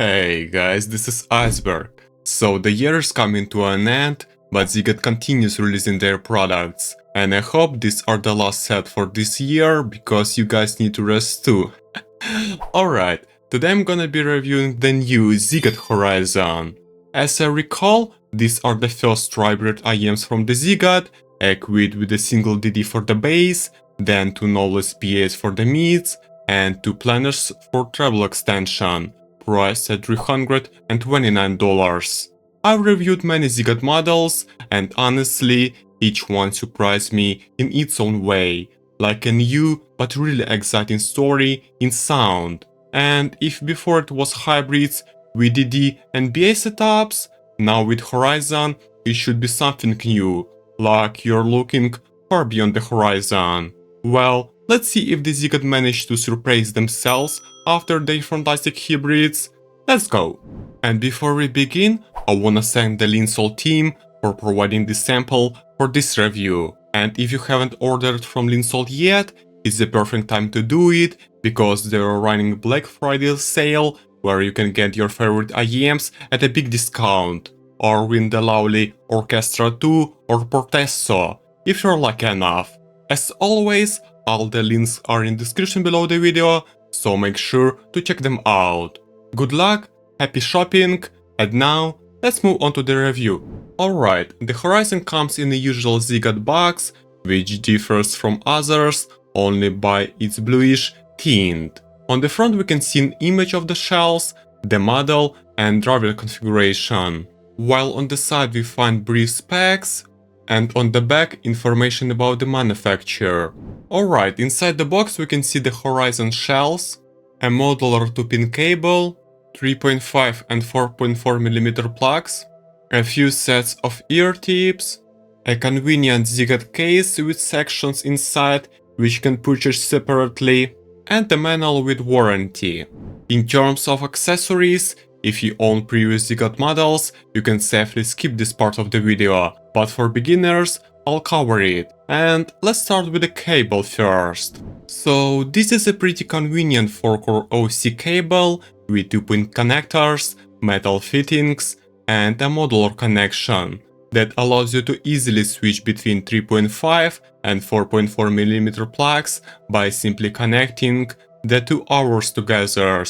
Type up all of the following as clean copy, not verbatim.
Hey guys, this is Iceberg. So the year is coming to an end, but ZiiGaat continues releasing their products. And I hope these are the last set for this year, because you guys need to rest too. Alright, today I'm gonna be reviewing the new ZiiGaat Horizon. As I recall, these are the first tri-bred IEMs from the ZiiGaat, equipped with a single DD for the bass, then 2 knowledge PAs for the mids, and 2 planners for treble extension, priced at $329. I've reviewed many ZiiGaat models, and honestly, each one surprised me in its own way, like a new but really exciting story in sound. And if before it was hybrids with DD and BA setups, now with Horizon it should be something new, like you're looking far beyond the horizon. Well, let's see if the ZiiGaat managed to surprise themselves after their fantastic hybrids. Let's go! And before we begin, I wanna thank the Linsoul team for providing this sample for this review. And if you haven't ordered from Linsoul yet, it's the perfect time to do it, because they are running Black Friday sale where you can get your favorite IEMs at a big discount, or win the lovely Orchestra 2 or Portesso, if you're lucky enough. As always, all the links are in the description below the video, so make sure to check them out. Good luck, happy shopping, and now let's move on to the review. Alright, the Horizon comes in the usual ZiiGaat box, which differs from others only by its bluish tint. On the front we can see an image of the shells, the model and driver configuration, while on the side we find brief specs, and on the back information about the manufacturer. Alright, inside the box we can see the Horizon shells, a modular 2-pin cable, 3.5 and 4.4mm plugs, a few sets of ear tips, a convenient ZiiGaat case with sections inside which you can purchase separately, and a manual with warranty. In terms of accessories, if you own previous ZiiGaat models, you can safely skip this part of the video, but for beginners, I'll cover it. And let's start with the cable first. So this is a pretty convenient 4-core OC cable with 2-pin connectors, metal fittings, and a modular connection that allows you to easily switch between 3.5 and 4.4mm plugs by simply connecting the 2 hours together.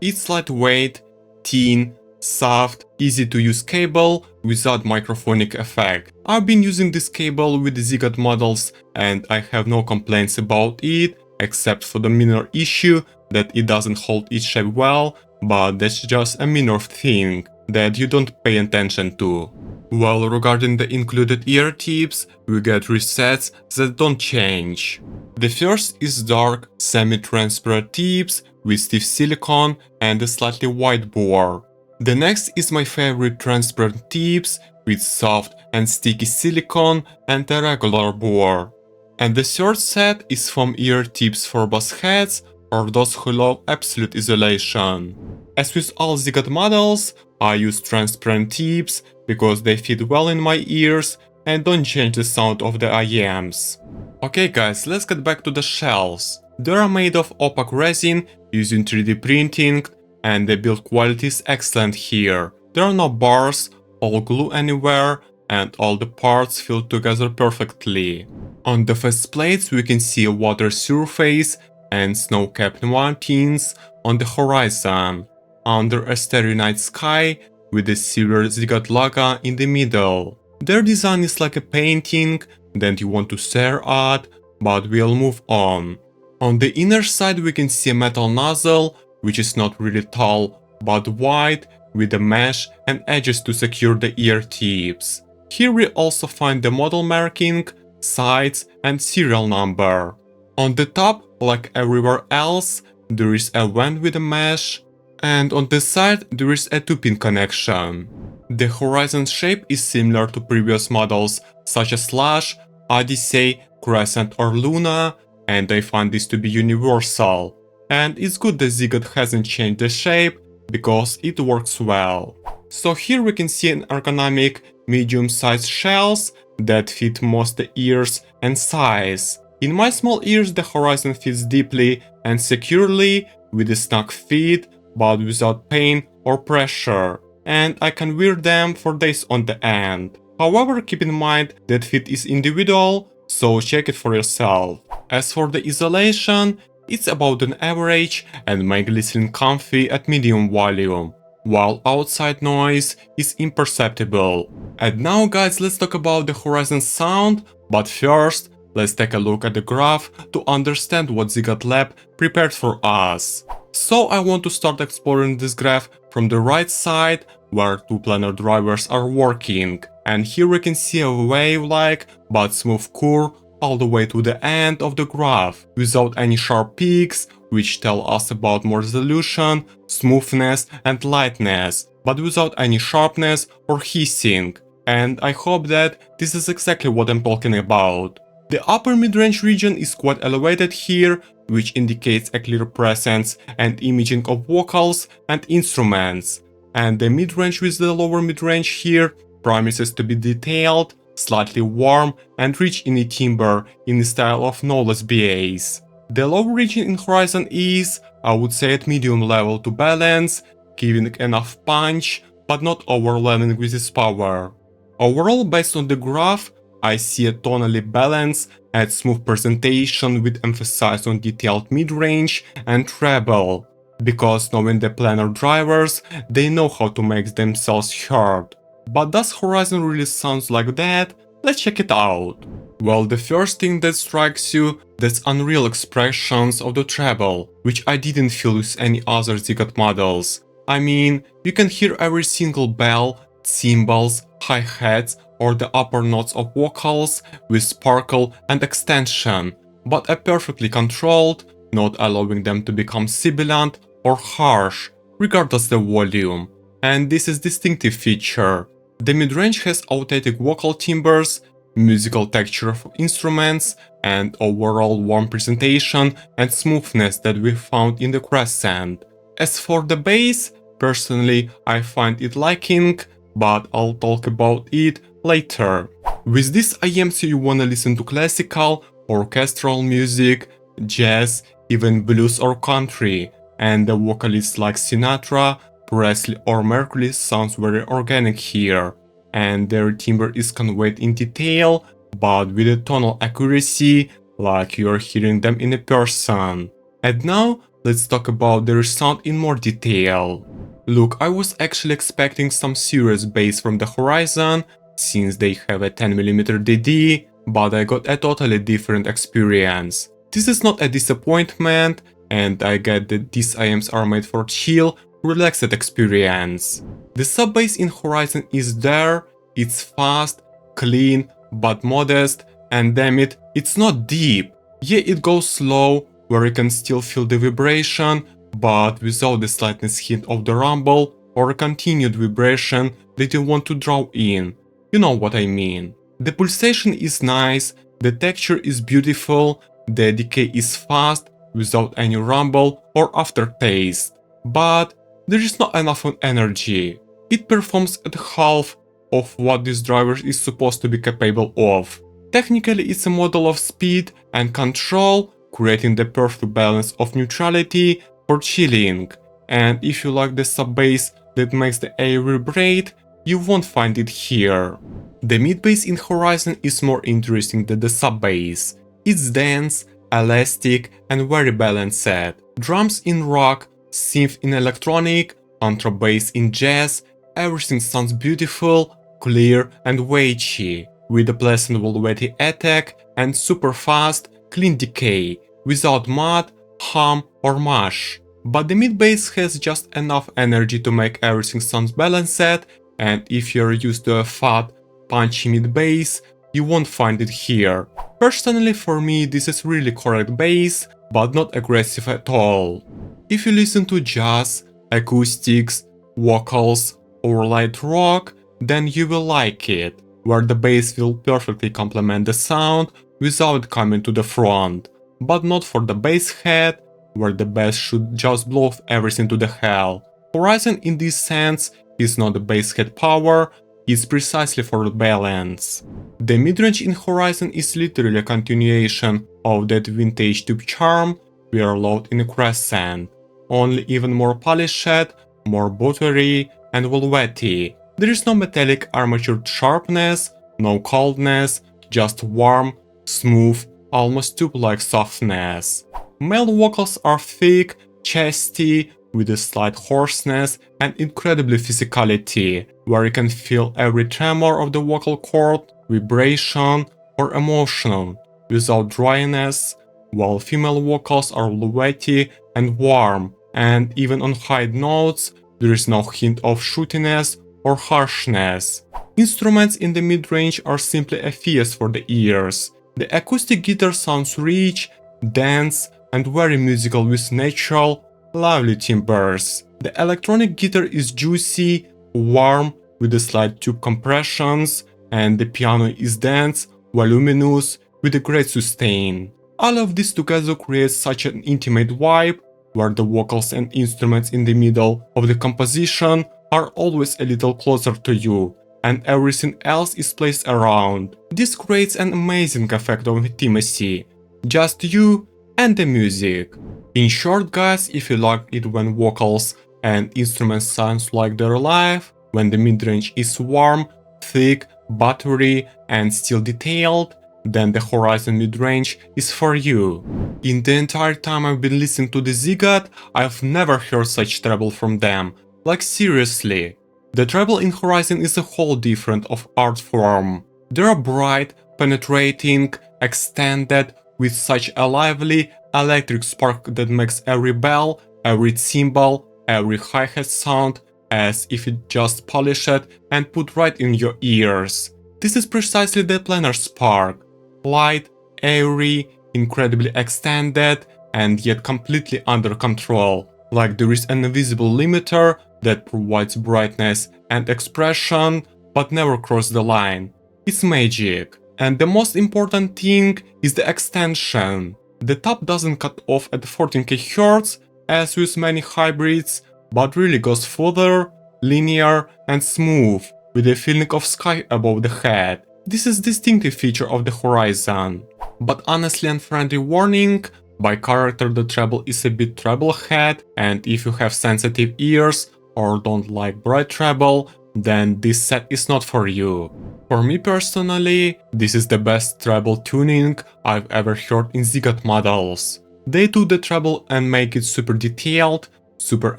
It's lightweight, thin, soft, easy to use cable without microphonic effect. I've been using this cable with the ZiiGaat models and I have no complaints about it, except for the minor issue that it doesn't hold its shape well, but that's just a minor thing that you don't pay attention to. Well, regarding the included ear tips, we get 3 sets that don't change. The first is dark, semi-transparent tips with stiff silicone and a slightly wide bore. The next is my favorite transparent tips with soft and sticky silicone and a regular bore. And the third set is foam ear tips for bass heads or those who love absolute isolation. As with all ZiiGaat models, I use transparent tips because they fit well in my ears and don't change the sound of the IEMs. Okay guys, let's get back to the shells. They are made of opaque resin using 3D printing, and the build quality is excellent here. There are no bars, or glue anywhere, and all the parts fit together perfectly. On the face plates we can see a water surface and snow-capped mountains on the horizon, under a starry night sky with the silver ZiiGaat logo in the middle. Their design is like a painting that you want to stare at, but we'll move on. On the inner side we can see a metal nozzle, which is not really tall but wide, with a mesh and edges to secure the ear tips. Here we also find the model marking, size and serial number. On the top, like everywhere else, there is a vent with a mesh, and on the side there is a 2-pin connection. The Horizon shape is similar to previous models such as Lush, Odyssey, Crescent or Luna, and I find this to be universal. And it's good that ZiiGaat hasn't changed the shape, because it works well. So here we can see an ergonomic, medium-sized shells that fit most the ears and size. In my small ears the Horizon fits deeply and securely with a snug fit, but without pain or pressure, and I can wear them for days on the end. However, keep in mind that fit is individual, so check it for yourself. As for the isolation, it's about an average and make listening comfy at medium volume, while outside noise is imperceptible. And now guys, let's talk about the Horizon sound, but first, let's take a look at the graph to understand what ZiiGaat Lab prepared for us. So I want to start exploring this graph from the right side, where two planar drivers are working. And here we can see a wave-like but smooth curve all the way to the end of the graph, without any sharp peaks, which tell us about more resolution, smoothness and lightness, but without any sharpness or hissing. And I hope that this is exactly what I'm talking about. The upper mid-range region is quite elevated here, which indicates a clear presence and imaging of vocals and instruments. And the mid-range with the lower mid-range here promises to be detailed, slightly warm and rich in the timbre in the style of Knowles BAs. The lower region in Horizon is, I would say, at medium level to balance, giving enough punch, but not overwhelming with its power. Overall, based on the graph, I see a tonally balanced and smooth presentation with emphasis on detailed mid-range and treble, because knowing the planar drivers, they know how to make themselves heard. But does Horizon really sound like that? Let's check it out. Well, the first thing that strikes you, that's unreal expressions of the treble, which I didn't feel with any other ZiiGaat models. I mean, you can hear every single bell, cymbals, hi-hats or the upper notes of vocals with sparkle and extension, but are perfectly controlled, not allowing them to become sibilant or harsh, regardless the volume. And this is distinctive feature. The midrange has authentic vocal timbres, musical texture of instruments, and overall warm presentation and smoothness that we found in the Crescent. As for the bass, personally I find it lacking, but I'll talk about it later. With this IMC you wanna listen to classical, orchestral music, jazz, even blues or country, and the vocalists like Sinatra, Presley or Mercury sounds very organic here, and their timbre is conveyed in detail, but with a tonal accuracy, like you're hearing them in a person. And now, let's talk about their sound in more detail. Look, I was actually expecting some serious bass from the Horizon, since they have a 10mm DD, but I got a totally different experience. This is not a disappointment, and I get that these IMs are made for chill, relaxed experience. The sub-bass in Horizon is there, it's fast, clean, but modest, and damn it, it's not deep. Yeah, it goes slow, where you can still feel the vibration, but without the slightest hint of the rumble or a continued vibration that you want to draw in. You know what I mean. The pulsation is nice, the texture is beautiful, the decay is fast, without any rumble or aftertaste. But there is not enough energy. It performs at half of what this driver is supposed to be capable of. Technically, it's a model of speed and control, creating the perfect balance of neutrality for chilling. And if you like the sub-bass that makes the air vibrate, you won't find it here. The mid-bass in Horizon is more interesting than the sub-bass. It's dense, elastic and very balanced. Drums in rock, synth in electronic, contrabass in jazz, everything sounds beautiful, clear and weighty, with a pleasant velvety attack and super fast, clean decay, without mud, hum or mush. But the mid-bass has just enough energy to make everything sound balanced, and if you're used to a fat, punchy mid-bass, you won't find it here. Personally, for me, this is really correct bass, but not aggressive at all. If you listen to jazz, acoustics, vocals or light rock, then you will like it, where the bass will perfectly complement the sound without coming to the front, but not for the bass head, where the bass should just blow everything to the hell. Horizon in this sense is not the bass head power, it's precisely for the balance. The midrange in Horizon is literally a continuation of that vintage tube charm we are allowed in a Crescent. only even more polished, more buttery and velvety. There is no metallic armatured sharpness, no coldness, just warm, smooth, almost tube-like softness. Male vocals are thick, chesty, with a slight hoarseness and incredibly physicality, where you can feel every tremor of the vocal cord, vibration or emotion, without dryness, while female vocals are velvety and warm, and even on high notes, there is no hint of shootiness or harshness. Instruments in the mid-range are simply a feast for the ears. The acoustic guitar sounds rich, dense, and very musical with natural, lovely timbres. The electronic guitar is juicy, warm, with a slight tube compressions, and the piano is dense, voluminous, with a great sustain. All of this together creates such an intimate vibe, where the vocals and instruments in the middle of the composition are always a little closer to you, and everything else is placed around. This creates an amazing effect of intimacy, just you and the music. In short guys, if you like it when vocals and instruments sound like they're alive, when the midrange is warm, thick, buttery and still detailed, then the Horizon midrange is for you. In the entire time I've been listening to the ZiiGaat, I've never heard such treble from them. Like seriously. The treble in Horizon is a whole different of art form. They are bright, penetrating, extended, with such a lively electric spark that makes every bell, every cymbal, every hi-hat sound as if it just polished and put right in your ears. This is precisely the planar spark. Light, airy, incredibly extended, and yet completely under control. Like there is an invisible limiter that provides brightness and expression, but never cross the line. It's magic. And the most important thing is the extension. The top doesn't cut off at 14k Hz, as with many hybrids, but really goes further, linear and smooth, with a feeling of sky above the head. This is a distinctive feature of the Horizon. But honestly and friendly warning, by character the treble is a bit treble head, and if you have sensitive ears or don't like bright treble, then this set is not for you. For me personally, this is the best treble tuning I've ever heard in ZiiGaat models. They do the treble and make it super detailed, super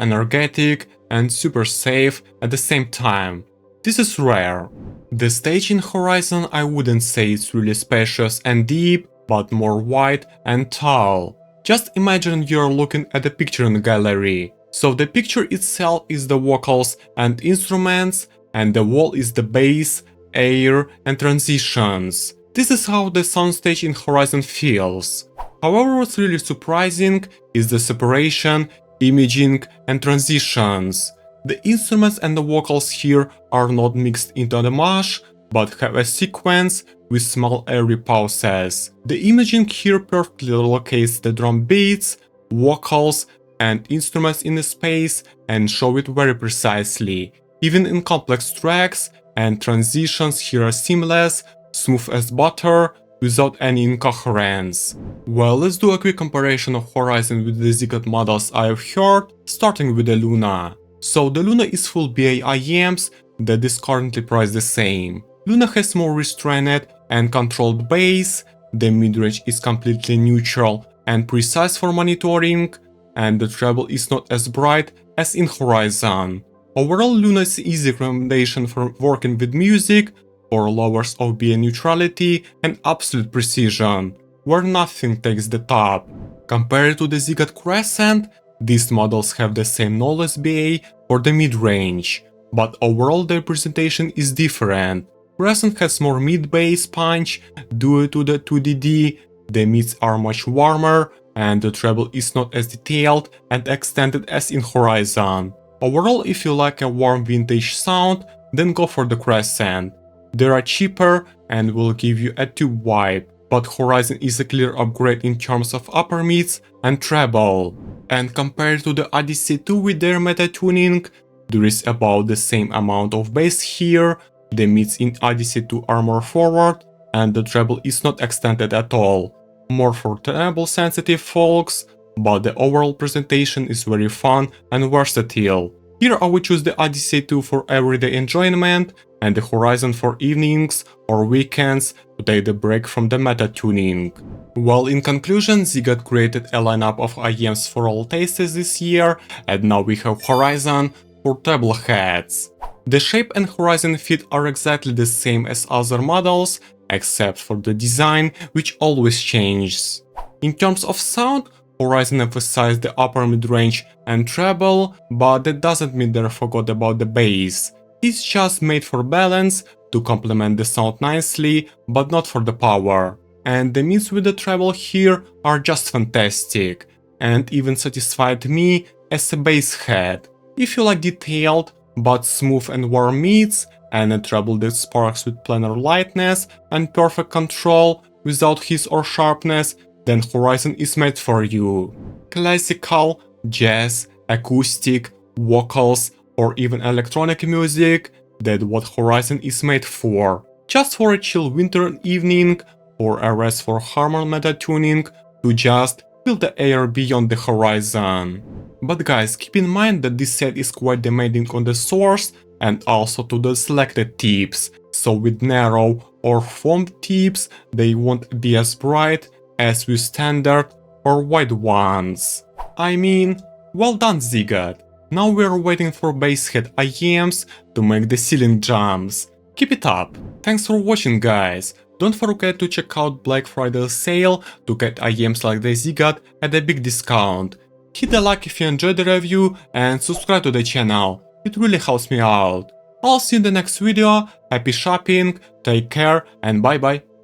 energetic and super safe at the same time. This is rare. The stage in Horizon I wouldn't say it's really spacious and deep, but more wide and tall. Just imagine you're looking at a picture in a gallery. So the picture itself is the vocals and instruments, and the wall is the bass, air and transitions. This is how the soundstage in Horizon feels. However, what's really surprising is the separation, imaging and transitions. The instruments and the vocals here are not mixed into the mash, but have a sequence with small airy pauses. The imaging here perfectly locates the drum beats, vocals and instruments in the space and show it very precisely. Even in complex tracks, and transitions here are seamless, smooth as butter, without any incoherence. Well, let's do a quick comparison of Horizon with the ZiiGaat models I've heard, starting with the Luna. So the Luna is full BA IEMs that is currently priced the same. Luna has more restrained and controlled bass, the midrange is completely neutral and precise for monitoring, and the treble is not as bright as in Horizon. Overall, Luna is an easy recommendation for working with music, for lovers of BA neutrality and absolute precision, where nothing takes the top. Compared to the ZiiGaat Crescent, these models have the same knowledge BA for the mid-range, but overall their presentation is different. Crescent has more mid-bass punch due to the 2DD, the mids are much warmer, and the treble is not as detailed and extended as in Horizon. Overall, if you like a warm vintage sound, then go for the Crescent. They are cheaper and will give you a tube vibe, but Horizon is a clear upgrade in terms of upper mids and treble. And compared to the Odyssey 2 with their meta tuning, there is about the same amount of bass here, the mids in Odyssey 2 are more forward, and the treble is not extended at all. More for treble sensitive folks, but the overall presentation is very fun and versatile. Here I would choose the Odyssey 2 for everyday enjoyment and the Horizon for evenings or weekends to take the break from the meta tuning. Well, in conclusion, ZiiGaat created a lineup of IEMs for all tastes this year, and now we have Horizon for treble heads. The shape and horizon fit are exactly the same as other models, except for the design, which always changes. In terms of sound, Horizon emphasized the upper mid-range and treble, but that doesn't mean they forgot about the bass. It's just made for balance, to complement the sound nicely, but not for the power. And the mids with the treble here are just fantastic, and even satisfied me as a bass head. If you like detailed, but smooth and warm mids, and a treble that sparks with planar lightness and perfect control without hiss or sharpness, then Horizon is made for you. Classical, jazz, acoustic, vocals, or even electronic music, that's what Horizon is made for. Just for a chill winter evening, or a rest for harmonic meta tuning, to just feel the air beyond the horizon. But guys, keep in mind that this set is quite demanding on the source and also to the selected tips, so with narrow or foamed tips they won't be as bright as with standard or wide ones. I mean, well done ZiiGaat. Now we're waiting for basshead IEMs to make the ceiling jumps. Keep it up. Thanks for watching guys. Don't forget to check out Black Friday sale to get IEMs like the ZiiGaat at a big discount. Hit the like if you enjoyed the review and subscribe to the channel. It really helps me out. I'll see you in the next video. Happy shopping, take care and bye bye.